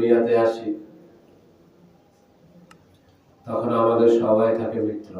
দুনিয়াতে আসি তখন আমাদের সবাই থাকে মিত্র।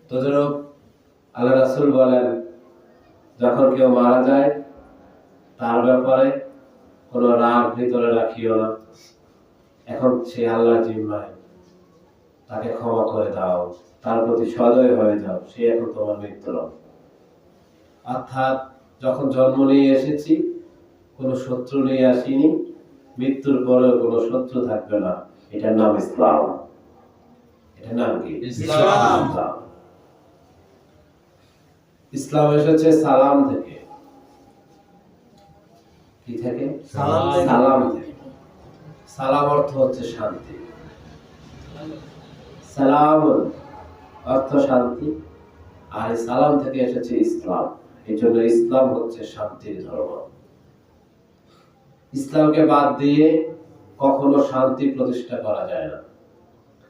তদ্রূপ আল্লাহ রাসূল বলেন, যখন কেউ মারা যায় তার ব্যাপারে কোনো রাগ ভিতরে রাখিও না। এখন সে আল্লাহর জিম্মায়, তাকে ক্ষমা করে দাও, তার প্রতি সদয় হয়ে যাও, সে এখন তোমার মিত্র। অর্থাৎ যখন জন্ম নিয়ে এসেছি কোনো শত্রু নিয়ে আসিনি, মৃত্যুর পরেও কোনো শত্রু থাকবে না। এটার নাম ইসলাম। এটার নাম কি? ইসলাম। ইসলাম এসেছে সালাম থেকে। কি থেকে? সালাম থেকে। সালাম অর্থ হচ্ছে শান্তি। সালাম অর্থ শান্তি, আর সালাম থেকে এসেছে ইসলাম। এই জন্য ইসলাম হচ্ছে শান্তির ধর্ম। ইসলামকে বাদ দিয়ে কখনো শান্তি প্রতিষ্ঠা করা যায় না।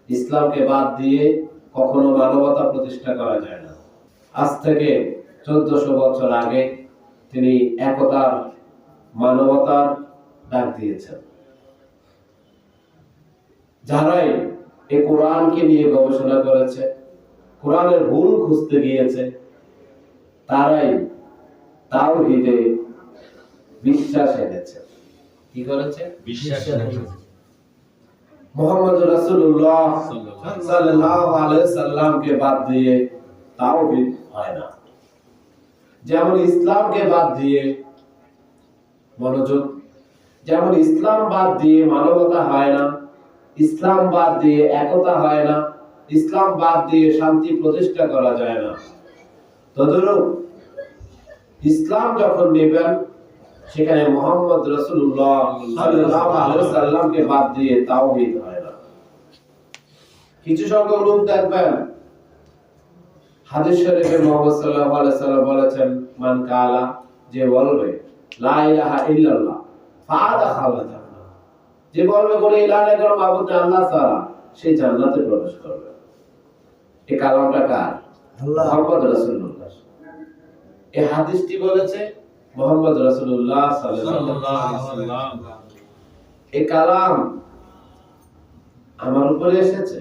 ইসলামকে বাদ দিয়ে কখনো মানবতা প্রতিষ্ঠা করা যায় না। আজ থেকে 1400 বছর আগে তিনি একতার, মানবতার ডাক দিয়েছেন। যারাই এই কোরআনকে নিয়ে গবেষণা করেছে, কোরআনের ভুল খুঁজতে গিয়েছে, তারাই তাওহীদে বিশ্বাস এনেছে। কি করেছে? বিশ্বাস এনেছে। মুহাম্মদ রাসূলুল্লাহ সাল্লাল্লাহু আলাইহি সাল্লামকে বাদ দিয়ে তাওহীদ হয় না। যেমন ইসলামকে বাদ দিয়ে মনোযোগ, যেমন ইসলাম বাদ দিয়ে মানবতা হয় না, ইসলাম বাদ দিয়ে একতা হয় না, ইসলাম বাদ দিয়ে শান্তি প্রতিষ্ঠা করা যায় না। তদ্রূপ ইসলাম যখন নেবেন সেখানে মুহাম্মদ রাসূলুল্লাহ সাল্লাল্লাহু আলাইহি সাল্লামকে বাদ দিয়ে তাওহীদ হয় না। কিছু সংখ্যক লোক দেখবেন হাদিস শরীফে মুহাম্মদ সাল্লাল্লাহু আলাইহি সাল্লাম বলেছেন, মান কালা, যে বলবে লা ইলাহা ইল্লাল্লাহ ফাদাখালা জান্নাহ, যে বলবে কোন ইলাহ নেই, কোন মাবুদ নেই আল্লাহ ছাড়া, সে জান্নাতে প্রবেশ করবে। এই কালামটা কার? আল্লাহ, মুহাম্মদ রাসূলুল্লাহ। এই হাদিসটি বলেছে মুহাম্মদ রাসূলুল্লাহ সাল্লাল্লাহু আলাইহি ওয়াসাল্লাম। এই কালাম আমার উপরে এসেছে।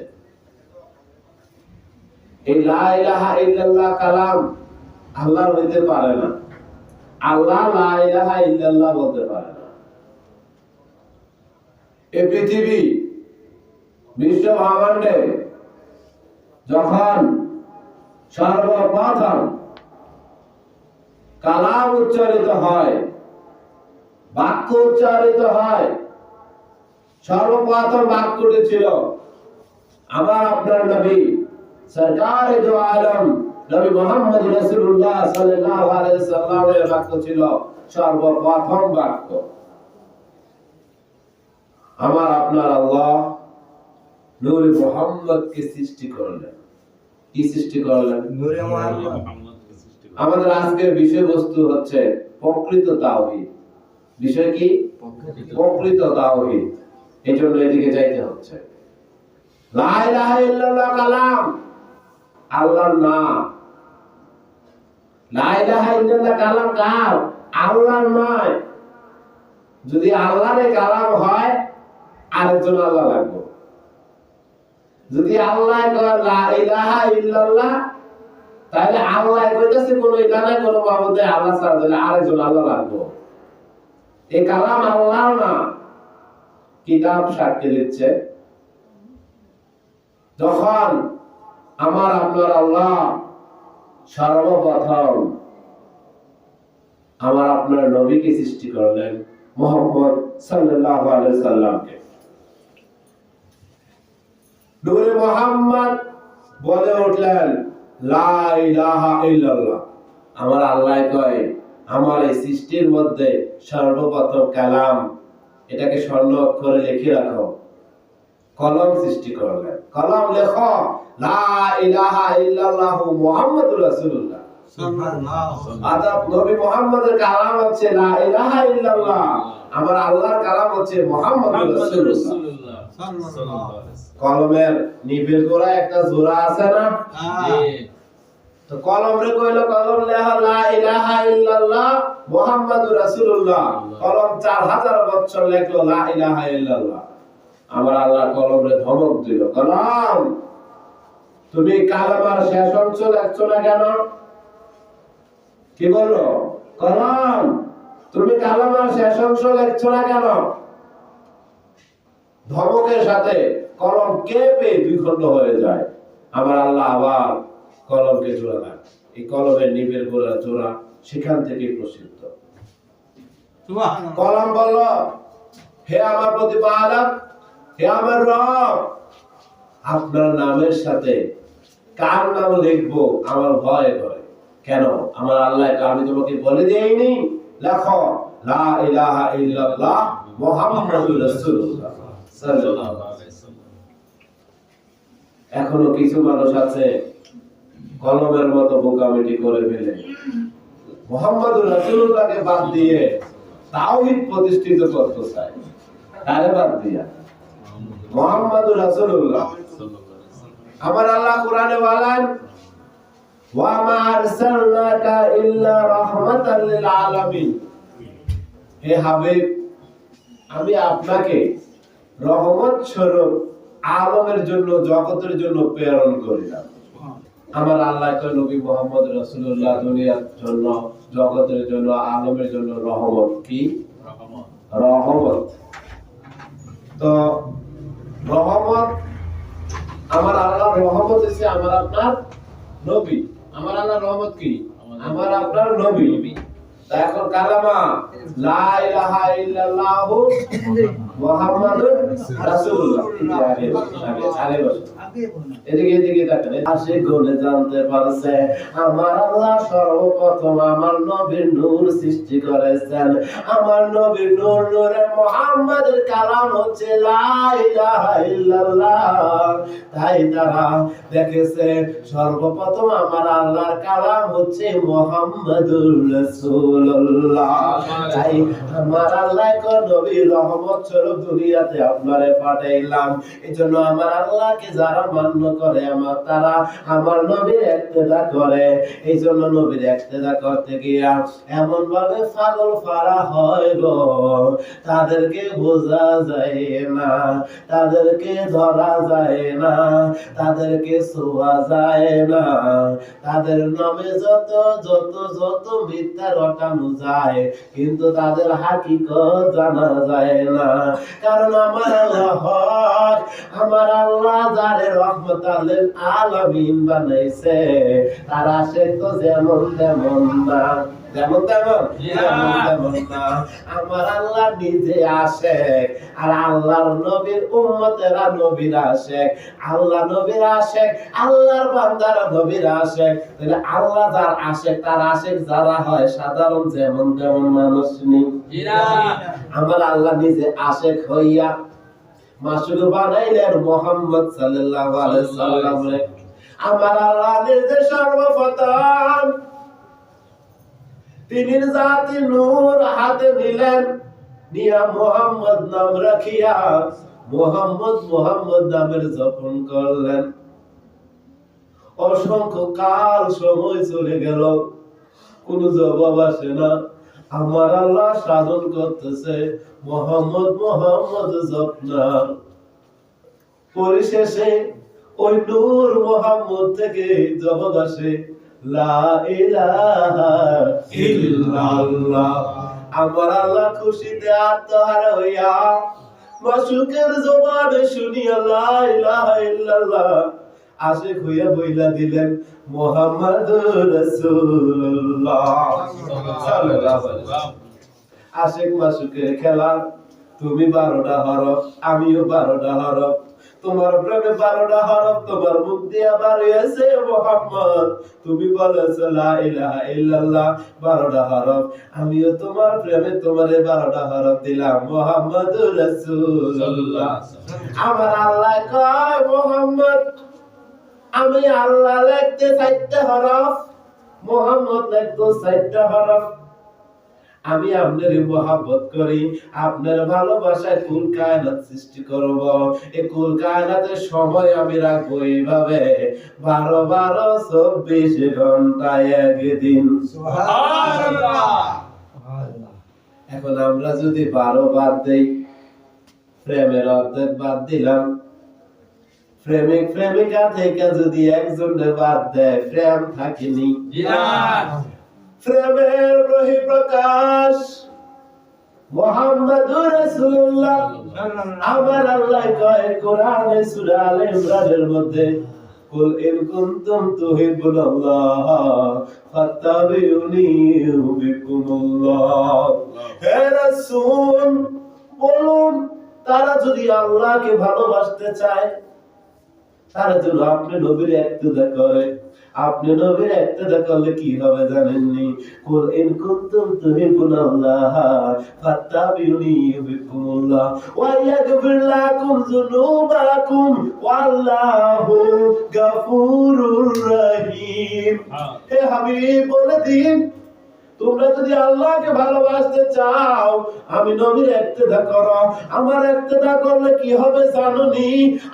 এই লা ইলাহা ইল্লাল্লাহ কালাম আল্লাহর হইতে পারে না। আল্লাহ লা ইলাহা ইল্লাল্লাহ বলতে পারে না। এই পৃথিবী, বিশ্ব ব্রহ্মাণ্ডে যখন সর্বপ্রথম কালাম উচ্চারিত হয়, বাক্য উচ্চারিত হয়, সর্বপ্রথম বাক্যটি ছিল আমার আপনার নবী সরকারে দো আলম নবী মুহাম্মদ রাসূলুল্লাহ সাল্লাল্লাহু আলাইহি সাল্লামের বাক্য ছিল সর্বপ্রথম বাক্য। আমার আপনার আল্লাহ নূরে মুহাম্মদকে সৃষ্টি করলেন। কি সৃষ্টি করলেন? নূরে মুহাম্মদ। আমাদের আজকের বিষয়বস্তু হচ্ছে প্রকৃত তাওহীদ। বিষয় কি? প্রকৃত তাওহীদ। এজন্য এদিকে যাইতে হচ্ছে। লা ইলাহা ইল্লাল্লাহ কালাম আল্লাহর নাম। লা ইলাহা ইল্লাল্লাহ কালাম কার? আল্লাহর নয়। যদি আল্লাহর কালাম হয় আরেকজন আল্লাহ লাগবে। যদি আল্লাহ কয় লা ইলাহা ইল্লাল্লাহ, তাহলে আল্লাহ কইতাছে কোন ইলাহ নাই, কোন মাবুদ নাই আল্লাহ ছাড়া, তাহলে আরেকজন আল্লাহ লাগবে। এই কালাম আল্লাহর না। কিতাব সাক্ষী দিচ্ছে, যখন আমার আপনার আল্লাহ সর্বপ্রথম আমার আপনার নবীকে সৃষ্টি করলেন, মুহাম্মদ সাল্লাল্লাহু আলাইহি সাল্লামকে। নূরে মুহাম্মদ বলে উঠলেন লা ইলাহা ইল্লাল্লাহ। আমার আল্লাহ কয় আমার এই সৃষ্টির মধ্যে সর্বপ্রথম কালাম, এটাকে স্বর্ণ অক্ষরে লিখে রাখো। কলম সৃষ্টি করলেন, কলম লেখো লা ইলাহা ইল্লাল্লাহু মুহাম্মাদুর রাসূলুল্লাহ সাল্লাল্লাহু আলাইহি ওয়াসাল্লাম। নবী মুহাম্মদের কালাম হচ্ছে লা ইলাহা ইল্লাল্লাহ, আমার আল্লাহর কালাম হচ্ছে মুহাম্মাদুর রাসূলুল্লাহ সাল্লাল্লাহু আলাইহি ওয়াসাল্লাম। কলমের নিবিড় গোড়া একটা জোড়া আছে না? তো কলম রে কইলো কলম লেখা লা ইলাহা ইল্লাল্লাহ মুহাম্মাদুর রাসূলুল্লাহ, কলম 4000 বছর লেখলো লা ইলাহা ইল্লাল্লাহ। আমার আল্লাহ কলম রে ধমক দিল, কলম তুমি কালামার শেষ অংশ লেখছো না কেন? কি বললো? কলম তুমি কালামার শেষ অংশ লেখছো না কেন? ধমকের সাথে কলম কেঁপে 2 খণ্ড হয়ে যায়। আমার আল্লাহ আবার কলমকে জোড়া দেন। এই কলমের নিবের গোড়া জোড়া সেখান থেকে প্রসিদ্ধ। কলম বলল, হে আমার প্রতিপালক, হে আমার রব, আপনার নামের সাথে কার নাম লিখবো আমার ভয় করে। কেন? আমার আল্লাহ আমি তোমাকে বলে দেইনি লেখো লা ইলাহা ইল্লাল্লাহ মুহাম্মাদুর রাসূলুল্লাহ সাল্লাল্লাহু আলাইহি ওয়াসাল্লাম। এখনো কিছু মানুষ আছে কলমের মতো বোকামিটি করে ফেলে মুহাম্মাদুর রাসূলুল্লাহকে বাদ দিয়ে তাওহীদ প্রতিষ্ঠিত করতে চায়। তারে বাদ দিয়া মুহাম্মাদুর রাসূলুল্লাহ। আমার আল্লাহ কোরআনে বলেন, ওয়া মা আরসালনাকা ইল্লা রাহমাতাল লিল আলামিন। হে হাবিব, আমি আপনাকে রহমত স্বরূপ আলমের জন্য, জগতের জন্য প্রেরণ করিলাম। আমার আল্লাহ কয় নবী মুহাম্মদ রাসূলুল্লাহ দুনিয়ার জন্য, জগতের জন্য, আলমের জন্য রহমত। কি রহমত? তো রহমত, আমার আল্লাহ রহমত হচ্ছে আমার আপনার নবী। আমার আল্লাহ রহমত কি? আমার আপনার নবী। এখন কালামা লা ইলাহা ইল্লাল্লাহু মুহাম্মাদুর রাসূলুল্লাহ, এদিকে দেখেন, আসে গুণে জানতে পারছে আমার আল্লাহ সর্বপ্রথম আমার নবীর নূর সৃষ্টি করেছেন। আমার নবীর নূর, নূরে মুহাম্মাদের কালাম হচ্ছে লা ইলাহা ইল্লাল্লাহ। তাই তারা দেখেছে সর্বপ্রথম আমার আল্লাহর কালাম হচ্ছে মুহাম্মাদুর রাসূলুল্লাহ। তাই আমার আল্লাহ কোন নবী রহমত স্বরূপ দুনিয়াতে আপনারে পাঠাইলাম। এজন্য আমার আল্লাহকে যারা মান্য করে তারা আমার নবীর ইক্তেদা করে। এইজন্য নবীর ইক্তেদা করতে গিয়া এমন ভাবে পাগল ফারা হয় গো, তাদেরকে বোঝা যায় না, তাদেরকে ধরা যায় না, তাদেরকে ছোঁয়া যায় না। তাদের নামে যত যত যত মিথ্যা রটানো যায়, কিন্তু তাদের হাকিকত জানা যায় না। কারণ আমার আল্লাহ হক, আমার আল্লাহ যারে রহমতাল লিল আলামিন বানাইছে, তার আশিক তো যেমন তেমন না, যেমন তেমন তেমন না। আমার আল্লাহ নিজে আশিক, আর আল্লাহর নবীর উম্মতেরা নবীর আশিক। আল্লাহ নবীর আশিক, আল্লাহর বান্দারা নবীর আশিক। তাহলে আল্লাহ যার আশিক, তার আশিক যারা হয় সাধারণ যেমন তেমন মানুষ নেই। আমার আল্লাহ নিজে আশিক হইয়া মাসুদ বানাইলেন মুহাম্মদ সাল্লাল্লাহু আলাইহি সাল্লাম। আমার আল্লাহ নিজে সর্বপ্রথম তিনি জাতি নূর হাতে নিলেন, নিয়া মুহাম্মদ নাম রাখিয়া মুহাম্মদ মুহাম্মদ নামের জপন করলেন। অসংখ্য কাল সময় চলে গেল, কোন জবাব আসে না। আমার আল্লাহ সাধন করতেছে মুহাম্মদ মুহাম্মদ জপনা। পরিশেষে ওই নূর মুহাম্মদ থেকে জবাব আসে লা ইলাহা ইল্লাল্লাহ। আমার আল্লাহ খুশিতে আত্মহারা হইয়া মাসুকের জবানে শুনিয়া লা ইলাহা ইল্লাল্লাহ আশিক হইয়া বইলা দিলেন মুহাম্মাদুর রাসূলুল্লাহ সাল্লাল্লাহু আলাইহি ওয়াসাল্লাম। আশিক মাসুকের খেলা, তুমি 12টা হরফ, আমিও 12টা হরফ। তোমার প্রেমে 12টা হরফ তোমার মুখ দিয়া বার হয়েছে মুহাম্মদ। তুমি বলেছো লা ইলাহা ইল্লাল্লাহ 12টা হরফ, আমিও তোমার প্রেমে তোমারে 12টা হরফ দিলাম মুহাম্মাদুর রাসূলুল্লাহ। আমার আল্লাহ কয় মুহাম্মদ, আমি আল্লাহ লিখতে 4টা হরফ, মুহাম্মদ লিখতো 4টা হরফ। আমি আপনার মহব্বত করি, আপনার ভালোবাসায় কুল কায়নাত সৃষ্টি করব। এই কুল কায়নাতের সময় আমি রাখবো এইভাবে 12-12 24 ঘন্টায় একদিন। সুবহানাল্লাহ। এখন আমরা যদি 12 বাদ দেই, প্রেমের অর্ধেক বাদ দিলাম, প্রেমিক প্রেমিকা থেকে যদি একজন বাদ দেয়, প্রেম থাকেনি। প্রেমের বহিঃপ্রকাশ মুহাম্মাদুর রাসূলুল্লাহ। আমার আল্লাহ কয় কোরআনে সূরা আলে ইমরানের মধ্যে, কুল ইন কুনতুম তুহিব্বুনাল্লাহ ফাত্তাবিউনি ইউহিব্বুকুমুল্লাহ। হে রাসূল বলুন, তারা যদি আল্লাহকে ভালোবাসতে চায়, তারা যেন আপনি নবীর ইক্তেদা করে। আপনি নবীর ইক্তেদা করলে কি হবে জানেননি? কুল ইন কুনতুম তুহিব্বুনাল্লাহ ফাত্তাবিউনি ইউহিব্বুকুমুল্লাহ ওয়া ইয়াগফির লাকুম যুনুবাকুম ওয়াল্লাহু গফুরুর রহিম। হে হাবিব বলে দিন, তোমরা যদি আল্লাহকে ভালোবাসতে চাও, আমি নবীর ইক্তেদা করো। আমার ইক্তেদা করলে কি হবে জানোনি?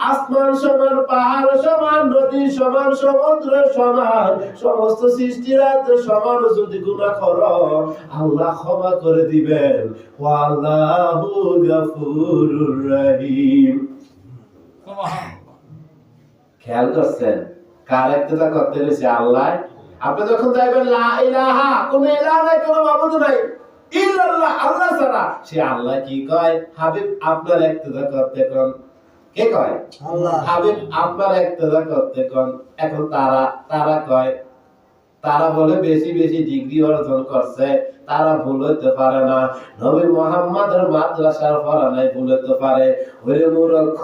আসমান সমান, পাহাড় সমান, নদী সমান, সমুদ্র সমান, সমস্ত সৃষ্টিরাজ্য সমান যদি গুনাহ করো, আল্লাহ ক্ষমা করে দিবেন। ওয়াল্লাহু গফুরুর রহিম। খেয়াল করছেন কার ইক্তেদা করতে গেছে? আল্লাহ। আপনি যখন যাইবেন লা ইলাহা, কোন ইলাহ নাই, কোন মাবুদ নাই, ইল্লাল্লাহ, আল্লাহ ছাড়া, সে আল্লাহ কি কয়? হাবিব আপনার ইক্তেদা করতে কোন? কে কয়? আল্লাহ। হাবিব আপনার ইক্তেদা করতে কোন? এখন তারা কয়, তারা বলে বেশি বেশি ডিগ্রি অর্জন করছে, তারা ভুল হইতে পারে না। নবী মুহাম্মদের মাদ্রাসার পড়া নাই, ভুল হইতে পারে। ওরে মূর্খ,